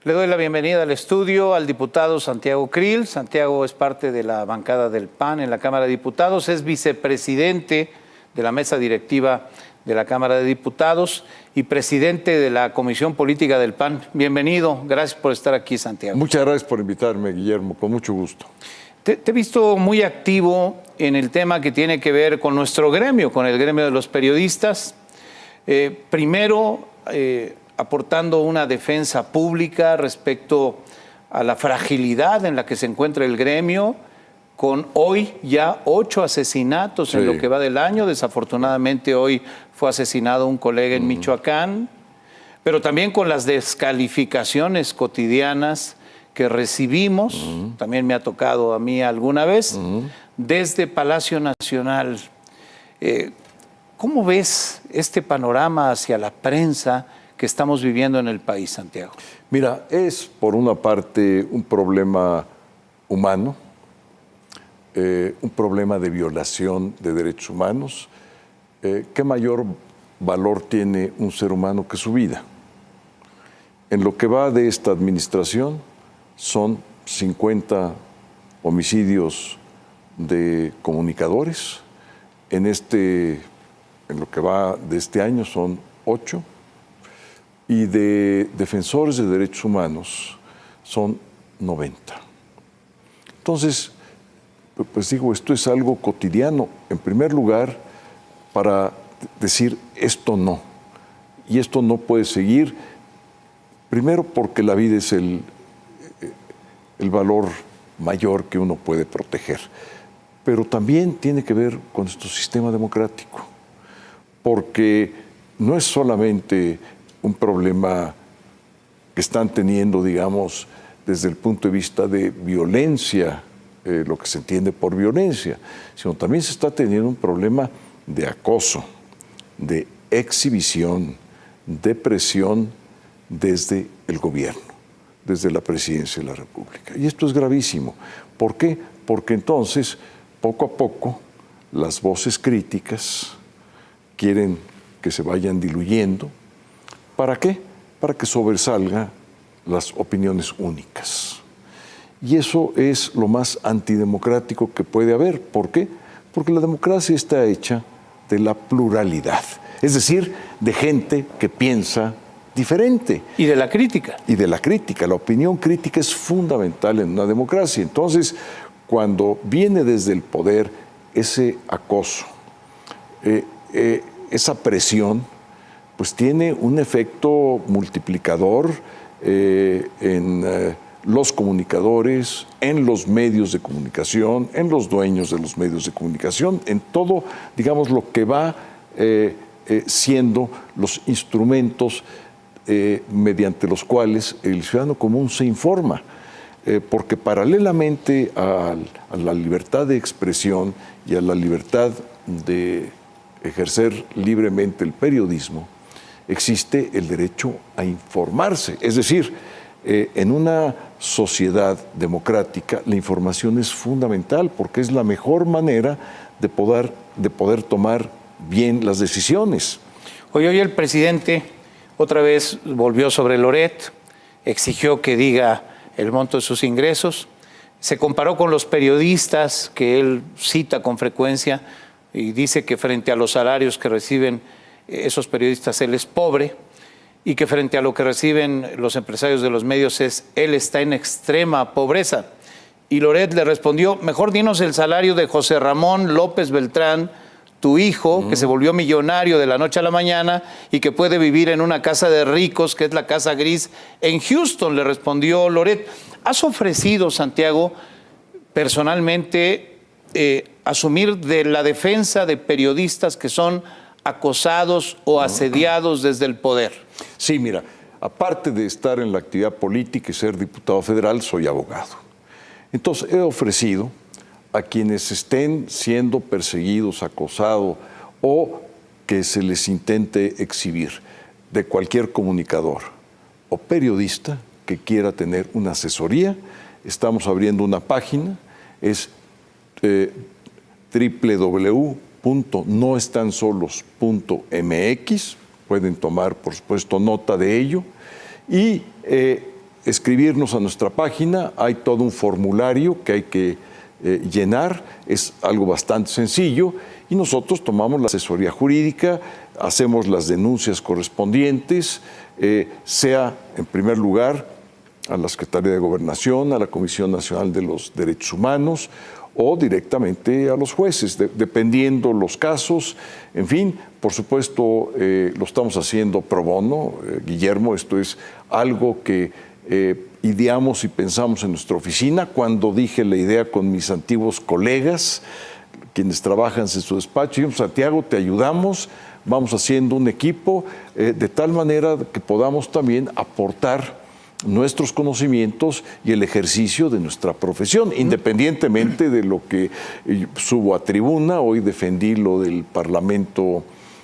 Le doy la bienvenida al estudio al diputado Santiago Krill. Santiago es parte de la bancada del PAN en la Cámara de Diputados, es vicepresidente de la mesa directiva de la Cámara de Diputados y presidente de la Comisión Política del PAN. Bienvenido, gracias por estar aquí, Santiago. Muchas gracias por invitarme, Guillermo, con mucho gusto. Te he visto muy activo en el tema que tiene que ver con nuestro gremio, con el gremio de los periodistas. Primero, aportando una defensa pública respecto a la fragilidad en la que se encuentra el gremio, con hoy ya 8 asesinatos en lo que va del año. Desafortunadamente hoy fue asesinado un colega en Michoacán, pero también con las descalificaciones cotidianas que recibimos, también me ha tocado a mí alguna vez, desde Palacio Nacional. ¿Cómo ves este panorama hacia la prensa que estamos viviendo en el país, Santiago? Mira, es por una parte un problema humano, un problema de violación de derechos humanos. ¿Qué mayor valor tiene un ser humano que su vida? En lo que va de esta administración son 50 homicidios de comunicadores. En lo que va de este año son 8. Y de defensores de derechos humanos son 90. Entonces, pues digo, esto es algo cotidiano. En primer lugar, para decir esto no. Y esto no puede seguir, primero porque la vida es el valor mayor que uno puede proteger. Pero también tiene que ver con nuestro sistema democrático. Porque no es solamente un problema que están teniendo, digamos, desde el punto de vista de violencia, lo que se entiende por violencia, sino también se está teniendo un problema de acoso, de exhibición, de presión desde el gobierno, desde la presidencia de la República. Y esto es gravísimo. ¿Por qué? Porque entonces, poco a poco, las voces críticas quieren que se vayan diluyendo. ¿Para qué? Para que sobresalgan las opiniones únicas. Y eso es lo más antidemocrático que puede haber. ¿Por qué? Porque la democracia está hecha de la pluralidad, es decir, de gente que piensa diferente. Y de la crítica. Y de la crítica. La opinión crítica es fundamental en una democracia. Entonces, cuando viene desde el poder ese acoso, esa presión, pues tiene un efecto multiplicador en los comunicadores, en los medios de comunicación, en los dueños de los medios de comunicación, en todo, digamos, lo que va siendo los instrumentos mediante los cuales el ciudadano común se informa. Porque paralelamente a la libertad de expresión y a la libertad de ejercer libremente el periodismo, existe el derecho a informarse. Es decir, en una sociedad democrática la información es fundamental porque es la mejor manera de poder tomar bien las decisiones. Hoy el presidente otra vez volvió sobre Loret, exigió que diga el monto de sus ingresos, se comparó con los periodistas que él cita con frecuencia y dice que frente a los salarios que reciben esos periodistas él es pobre y que frente a lo que reciben los empresarios de los medios él está en extrema pobreza. Y Loret le respondió, mejor dinos el salario de José Ramón López Beltrán, tu hijo, que se volvió millonario de la noche a la mañana y que puede vivir en una casa de ricos, que es la Casa Gris, en Houston, le respondió Loret. ¿Has ofrecido, Santiago, personalmente asumir de la defensa de periodistas que son acosados o asediados desde el poder? Sí, mira, aparte de estar en la actividad política y ser diputado federal, soy abogado. Entonces, he ofrecido a quienes estén siendo perseguidos, acosados o que se les intente exhibir de cualquier comunicador o periodista que quiera tener una asesoría. Estamos abriendo una página, es www.noestansolos.mx. Pueden tomar, por supuesto, nota de ello. Y escribirnos a nuestra página, hay todo un formulario que hay que llenar, es algo bastante sencillo y nosotros tomamos la asesoría jurídica, hacemos las denuncias correspondientes, sea en primer lugar a la Secretaría de Gobernación, a la Comisión Nacional de los Derechos Humanos o directamente a los jueces, dependiendo los casos. En fin, por supuesto, lo estamos haciendo pro bono, Guillermo, esto es algo que ideamos y pensamos en nuestra oficina. Cuando dije la idea con mis antiguos colegas, quienes trabajan en su despacho, dijimos, Santiago, te ayudamos, vamos haciendo un equipo de tal manera que podamos también aportar nuestros conocimientos y el ejercicio de nuestra profesión, independientemente de lo que subo a tribuna. Hoy defendí lo del Parlamento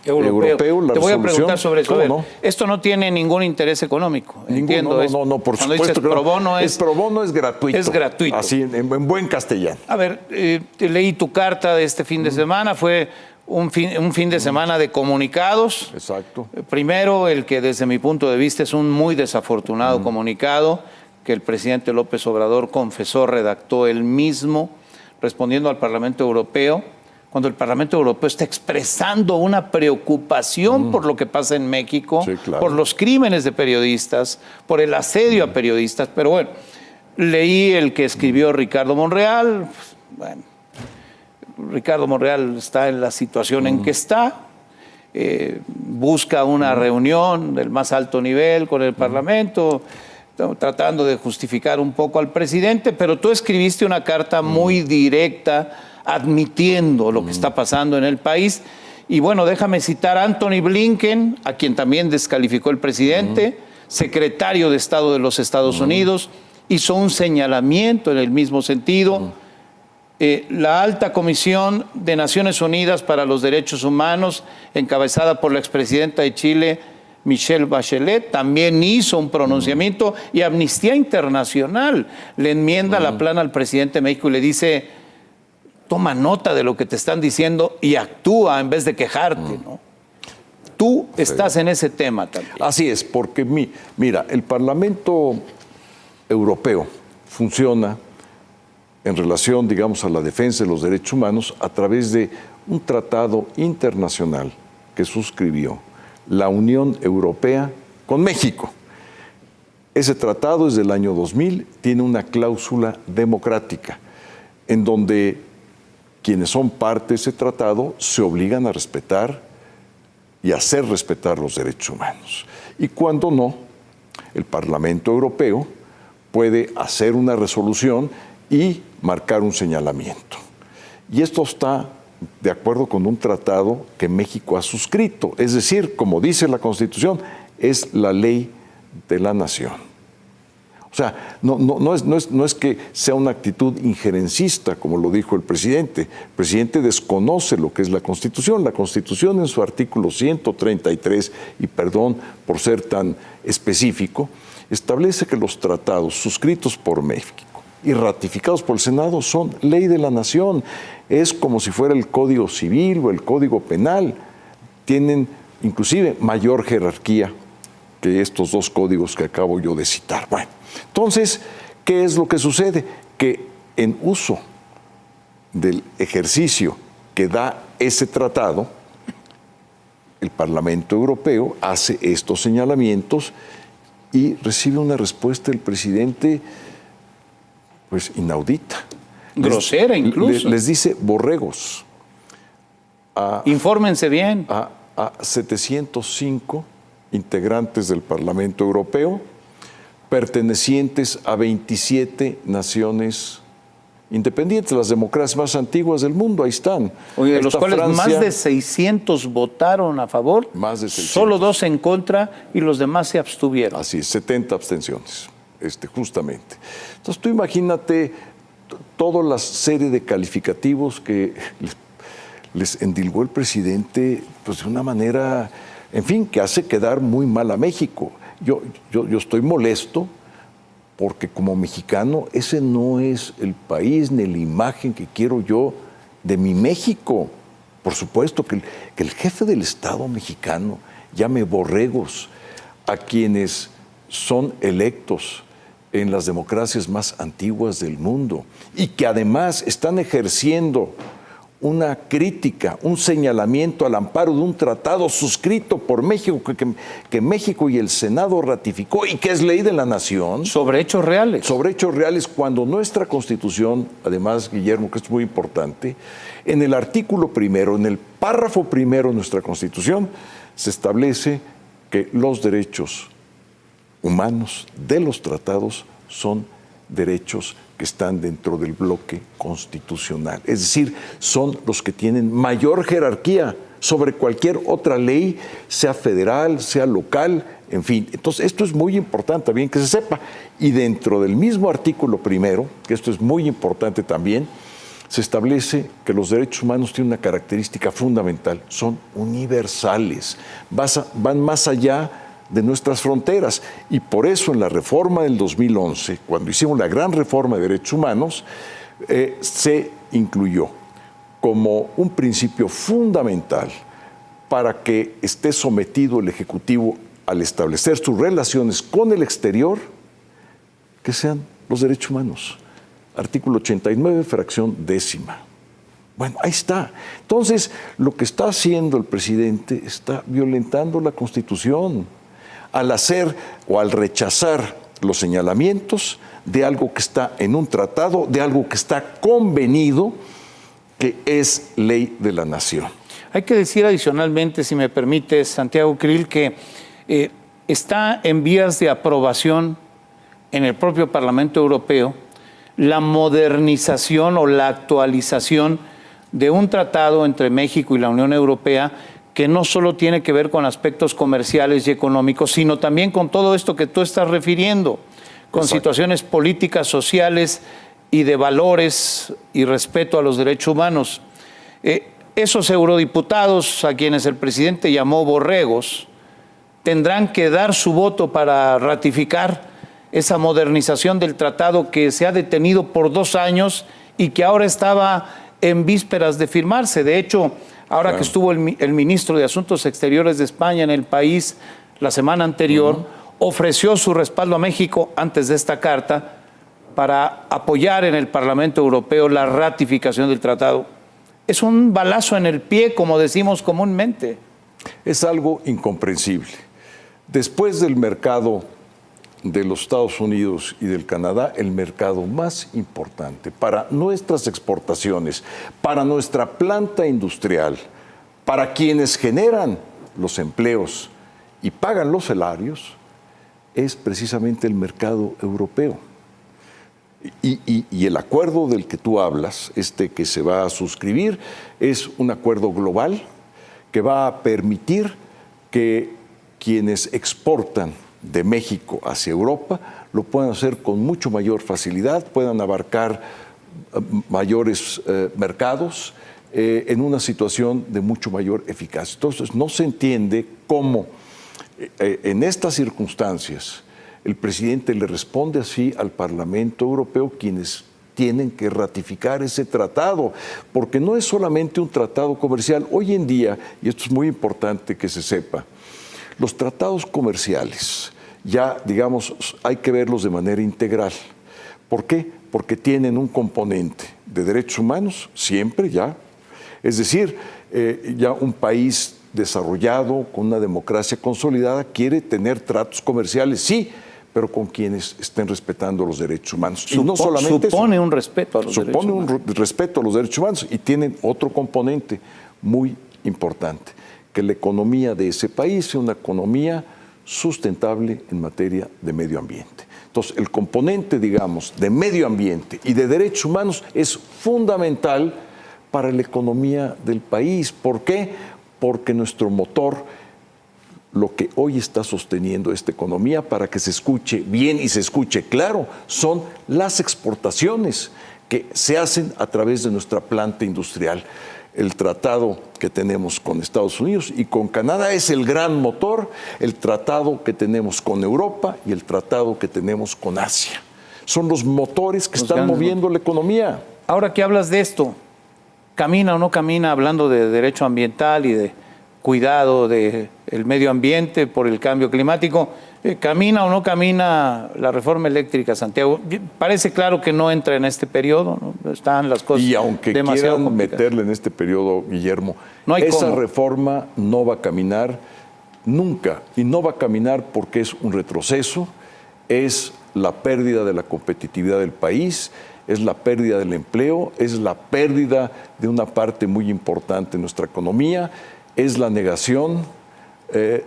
Europeo, la Te voy a preguntar sobre eso. ¿No? Esto no tiene ningún interés económico. Entiendo. No, por supuesto que pro bono es pro bono, es gratuito. Es gratuito. Así, en buen castellano. A ver, leí tu carta de este fin de semana, fue un fin de semana de comunicados. Exacto. Primero, el que desde mi punto de vista es un muy desafortunado comunicado, que el presidente López Obrador confesó, redactó él mismo, respondiendo al Parlamento Europeo, cuando el Parlamento Europeo está expresando una preocupación por lo que pasa en México, sí, claro, por los crímenes de periodistas, por el asedio a periodistas. Pero bueno, leí el que escribió Ricardo Monreal. Bueno, Ricardo Monreal está en la situación en que está, busca una reunión del más alto nivel con el Parlamento, tratando de justificar un poco al presidente, pero tú escribiste una carta muy directa admitiendo lo que está pasando en el país. Y bueno, déjame citar a Antony Blinken, a quien también descalificó el presidente, secretario de Estado de los Estados Unidos, hizo un señalamiento en el mismo sentido. La Alta Comisión de Naciones Unidas para los Derechos Humanos, encabezada por la expresidenta de Chile, Michelle Bachelet, también hizo un pronunciamiento, y Amnistía Internacional le enmienda la plana al presidente de México y le dice: toma nota de lo que te están diciendo y actúa en vez de quejarte, ¿no? Tú estás en ese tema también. Así es, porque mira, el Parlamento Europeo funciona en relación, digamos, a la defensa de los derechos humanos a través de un tratado internacional que suscribió la Unión Europea con México. Ese tratado es del año 2000, tiene una cláusula democrática en donde quienes son parte de ese tratado se obligan a respetar y hacer respetar los derechos humanos. Y cuando no, el Parlamento Europeo puede hacer una resolución y marcar un señalamiento. Y esto está de acuerdo con un tratado que México ha suscrito. Es decir, como dice la Constitución, es la ley de la nación. O sea, no es que sea una actitud injerencista, como lo dijo el presidente. El presidente desconoce lo que es la Constitución. La Constitución, en su artículo 133, y perdón por ser tan específico, establece que los tratados suscritos por México y ratificados por el Senado son ley de la nación. Es como si fuera el Código Civil o el Código Penal. Tienen inclusive mayor jerarquía que estos dos códigos que acabo yo de citar. Bueno, entonces, ¿qué es lo que sucede? Que en uso del ejercicio que da ese tratado, el Parlamento Europeo hace estos señalamientos y recibe una respuesta del presidente pues inaudita. Grosera incluso. Les dice borregos. Infórmense bien. A 705 integrantes del Parlamento Europeo, pertenecientes a 27 naciones independientes, las democracias más antiguas del mundo, ahí están. Oye, de los cuales Francia, más de 600 votaron a favor, más de 600. Solo 2 en contra y los demás se abstuvieron. Así es, 70 abstenciones, justamente. Entonces tú imagínate toda la serie de calificativos que les endilgó el presidente, pues de una manera, en fin, que hace quedar muy mal a México. Yo estoy molesto porque como mexicano ese no es el país ni la imagen que quiero yo de mi México. Por supuesto que el jefe del Estado mexicano llame borregos a quienes son electos en las democracias más antiguas del mundo y que además están ejerciendo una crítica, un señalamiento al amparo de un tratado suscrito por México, que México y el Senado ratificó y que es ley de la nación. Sobre hechos reales. Sobre hechos reales, cuando nuestra Constitución, además, Guillermo, que es muy importante, en el artículo primero, en el párrafo primero de nuestra Constitución, se establece que los derechos humanos de los tratados son derechos que están dentro del bloque constitucional. Es decir, son los que tienen mayor jerarquía sobre cualquier otra ley, sea federal, sea local, en fin. Entonces, esto es muy importante también que se sepa. Y dentro del mismo artículo primero, que esto es muy importante también, se establece que los derechos humanos tienen una característica fundamental, son universales, van más allá de nuestras fronteras. Y por eso en la reforma del 2011, cuando hicimos la gran reforma de derechos humanos, se incluyó como un principio fundamental para que esté sometido el Ejecutivo al establecer sus relaciones con el exterior, que sean los derechos humanos. Artículo 89, fracción 10ª. Bueno, ahí está. Entonces, lo que está haciendo el presidente está violentando la Constitución al hacer o al rechazar los señalamientos de algo que está en un tratado, de algo que está convenido, que es ley de la nación. Hay que decir adicionalmente, si me permite, Santiago Krill, que está en vías de aprobación en el propio Parlamento Europeo la modernización o la actualización de un tratado entre México y la Unión Europea que no solo tiene que ver con aspectos comerciales y económicos, sino también con todo esto que tú estás refiriendo, con Exacto. situaciones políticas, sociales y de valores y respeto a los derechos humanos. Esos eurodiputados a quienes el presidente llamó borregos tendrán que dar su voto para ratificar esa modernización del tratado que se ha detenido por 2 años y que ahora estaba en vísperas de firmarse. De hecho, ahora claro, que estuvo el ministro de Asuntos Exteriores de España en el país la semana anterior, ofreció su respaldo a México antes de esta carta para apoyar en el Parlamento Europeo la ratificación del tratado. Es un balazo en el pie, como decimos comúnmente. Es algo incomprensible. Después del mercado de los Estados Unidos y del Canadá, el mercado más importante para nuestras exportaciones, para nuestra planta industrial, para quienes generan los empleos y pagan los salarios, es precisamente el mercado europeo. Y el acuerdo del que tú hablas, que se va a suscribir, es un acuerdo global que va a permitir que quienes exportan de México hacia Europa lo puedan hacer con mucho mayor facilidad, puedan abarcar mayores mercados en una situación de mucho mayor eficacia. Entonces, no se entiende cómo en estas circunstancias el presidente le responde así al Parlamento Europeo, quienes tienen que ratificar ese tratado, porque no es solamente un tratado comercial. Hoy en día, y esto es muy importante que se sepa, los tratados comerciales ya, digamos, hay que verlos de manera integral. ¿Por qué? Porque tienen un componente de derechos humanos, siempre ya. Es decir, ya un país desarrollado, con una democracia consolidada, quiere tener tratos comerciales, sí, pero con quienes estén respetando los derechos humanos. Y no solamente supone un respeto a los derechos humanos. Supone un respeto a los derechos humanos y tienen otro componente muy importante, que la economía de ese país sea una economía sustentable en materia de medio ambiente. Entonces, el componente, digamos, de medio ambiente y de derechos humanos es fundamental para la economía del país. ¿Por qué? Porque nuestro motor, lo que hoy está sosteniendo esta economía, para que se escuche bien y se escuche claro, son las exportaciones que se hacen a través de nuestra planta industrial. El tratado que tenemos con Estados Unidos y con Canadá es el gran motor, el tratado que tenemos con Europa y el tratado que tenemos con Asia. Son los motores que están moviendo la economía. Ahora que hablas de esto, ¿camina o no camina, hablando de derecho ambiental y de cuidado de el medio ambiente, por el cambio climático. ¿Camina o no camina la reforma eléctrica, Santiago? Parece claro que no entra en este periodo, ¿no? Están las cosas y aunque demasiado quieran complicadas. meterle en este periodo, Guillermo, No hay esa cómo. reforma no va a caminar nunca, y no va a caminar porque es un retroceso, es la pérdida de la competitividad del país, es la pérdida del empleo, es la pérdida de una parte muy importante de nuestra economía, es la negación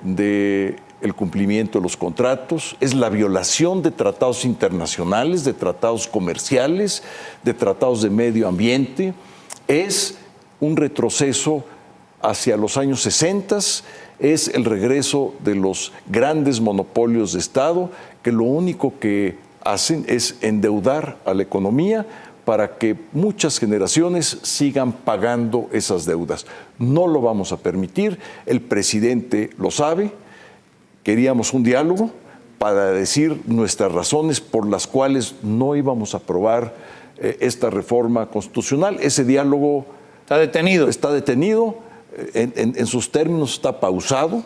del cumplimiento de los contratos, es la violación de tratados internacionales, de tratados comerciales, de tratados de medio ambiente, es un retroceso hacia los años 60, es el regreso de los grandes monopolios de Estado que lo único que hacen es endeudar a la economía para que muchas generaciones sigan pagando esas deudas. No lo vamos a permitir, el presidente lo sabe, queríamos un diálogo para decir nuestras razones por las cuales no íbamos a aprobar esta reforma constitucional. Ese diálogo Está detenido. está detenido, en sus términos está pausado.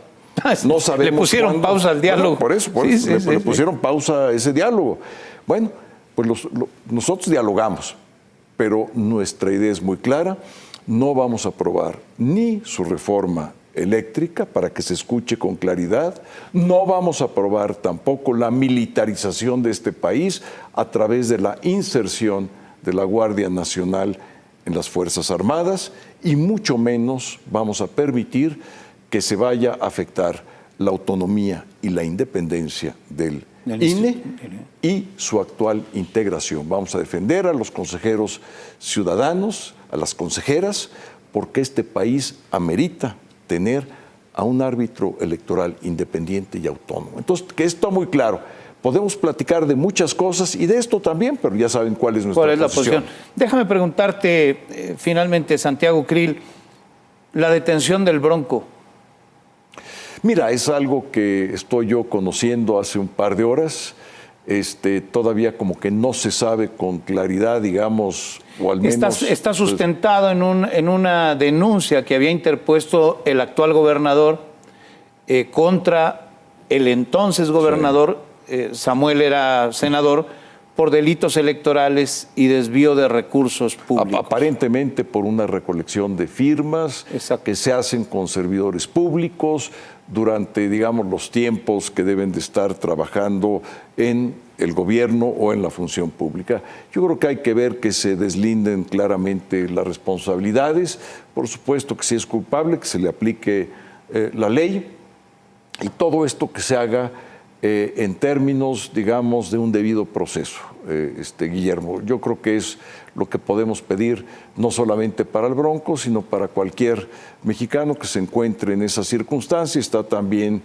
No sabemos Le pusieron cuándo. pausa al diálogo. Bueno, por eso Sí, le pusieron pausa a ese diálogo. Bueno, pues nosotros dialogamos, pero nuestra idea es muy clara. No vamos a aprobar ni su reforma eléctrica para que se escuche con claridad. No vamos a aprobar tampoco la militarización de este país a través de la inserción de la Guardia Nacional en las Fuerzas Armadas, y mucho menos vamos a permitir que se vaya a afectar la autonomía y la independencia del INE y su actual integración. Vamos a defender a los consejeros ciudadanos, a las consejeras, porque este país amerita tener a un árbitro electoral independiente y autónomo. Entonces, que esto está muy claro. Podemos platicar de muchas cosas y de esto también, pero ya saben cuál es nuestra posición. Déjame preguntarte finalmente, Santiago Krill, la detención del Bronco. Mira, es algo que estoy yo conociendo hace un par de horas. Todavía como que no se sabe con claridad, digamos, o al menos... Está sustentado en una denuncia que había interpuesto el actual gobernador contra el entonces gobernador, Samuel era senador, por delitos electorales y desvío de recursos públicos. Aparentemente por una recolección de firmas. Exacto. Que se hacen con servidores públicos durante, digamos, los tiempos que deben de estar trabajando en el gobierno o en la función pública. Yo creo que hay que ver que se deslinden claramente las responsabilidades. Por supuesto que si es culpable, que se le aplique la ley, y todo esto que se haga en términos, digamos, de un debido proceso, Guillermo. Yo creo que es lo que podemos pedir, no solamente para el Bronco, sino para cualquier mexicano que se encuentre en esa circunstancia. Está también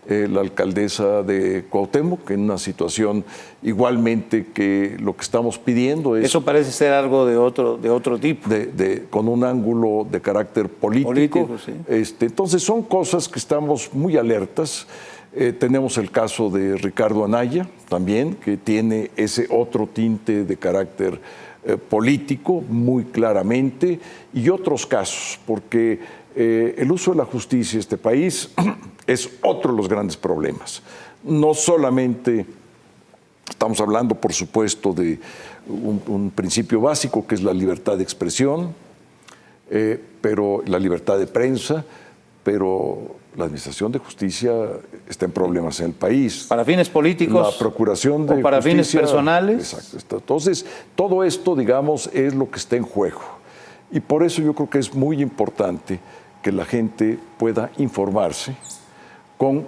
la alcaldesa de Cuauhtémoc en una situación igualmente, que lo que estamos pidiendo es... Eso parece ser algo de otro tipo. Con un ángulo de carácter político. Sí. Entonces son cosas que estamos muy alertas. Tenemos el caso de Ricardo Anaya también, que tiene ese otro tinte de carácter político muy claramente, y otros casos, porque el uso de la justicia en este país es otro de los grandes problemas. No solamente estamos hablando, por supuesto, de un principio básico que es la libertad de expresión, pero la libertad de prensa, pero la administración de justicia está en problemas en el país. ¿Para fines políticos? La procuración de ¿O para justicia, fines personales? Exacto. Entonces, todo esto, digamos, es lo que está en juego. Y por eso yo creo que es muy importante que la gente pueda informarse con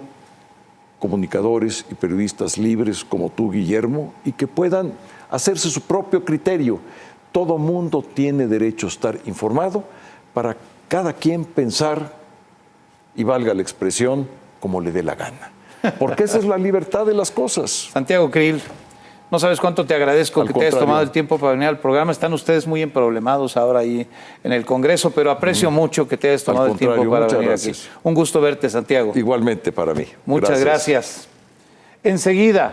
comunicadores y periodistas libres como tú, Guillermo, y que puedan hacerse su propio criterio. Todo mundo tiene derecho a estar informado para cada quien pensar, y valga la expresión, como le dé la gana. Porque esa es la libertad de las cosas. Santiago Krill, no sabes cuánto te agradezco que te hayas tomado el tiempo para venir al programa. Están ustedes muy emproblemados ahora ahí en el Congreso, pero aprecio mucho que te hayas tomado el tiempo para venir aquí. Un gusto verte, Santiago. Igualmente para mí. Muchas gracias. Enseguida